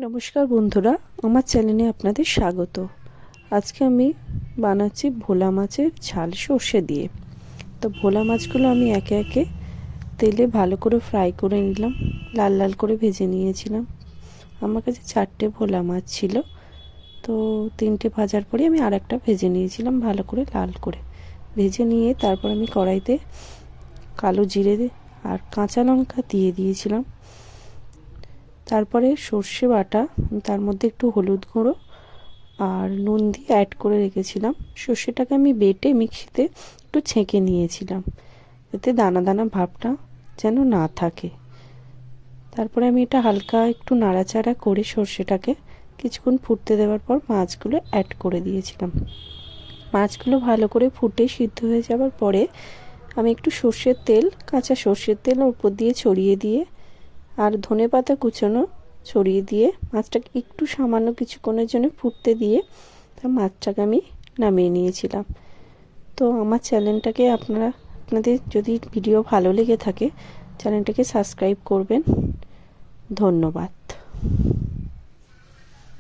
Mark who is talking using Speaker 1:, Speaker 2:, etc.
Speaker 1: নমস্কার বন্ধুরা, আমার চ্যানেলে আপনাদের স্বাগত। আজকে আমি বানাচ্ছি ভোলা মাছের ঝাল সর্ষে দিয়ে। তো ভোলা মাছগুলো আমি একে একে তেলে ভালো করে ফ্রাই করে নিলাম, লাল লাল করে ভেজে নিয়েছিলাম। আমার কাছে 4টে ভোলা মাছ ছিল, তো 3টে ভাজার পরে আমি আরেকটা ভেজে নিয়েছিলাম ভালো করে লাল করে। ভেজে নিয়ে তারপর আমি কড়াইতে কালো জিরে আর কাঁচা লঙ্কা দিয়ে দিয়েছিলাম। তারপরে সর্ষে বাটা, তার মধ্যে একটু হলুদ গুঁড়ো আর নুন দিয়ে অ্যাড করে রেখেছিলাম। সর্ষেটাকে আমি বেটে মিক্সিতে একটু ছেঁকে নিয়েছিলাম, এতে দানা দানা ভাবটা যেন না থাকে। তারপরে আমি এটা হালকা একটু নাড়াচাড়া করে সর্ষেটাকে কিছুক্ষণ ফুটতে দেওয়ার পর মাছগুলো অ্যাড করে দিয়েছিলাম। মাছগুলো ভালো করে ফুটে সিদ্ধ হয়ে যাওয়ার পরে আমি একটু সর্ষের তেল, কাঁচা সর্ষের তেল উপর দিয়ে ছড়িয়ে দিয়ে আর ধনেপাতা কুচানো ছড়িয়ে দিয়ে মাছটাকে একটু সামান্য কিছুক্ষণের জন্য ফুটতে দিয়ে তার মাছটাকে আমি নামিয়ে নিয়েছিলাম। তো আমার চ্যানেলটাকে আপনাদের যদি ভিডিও ভালো লেগে থাকে চ্যানেলটাকে সাবস্ক্রাইব করবেন। ধন্যবাদ।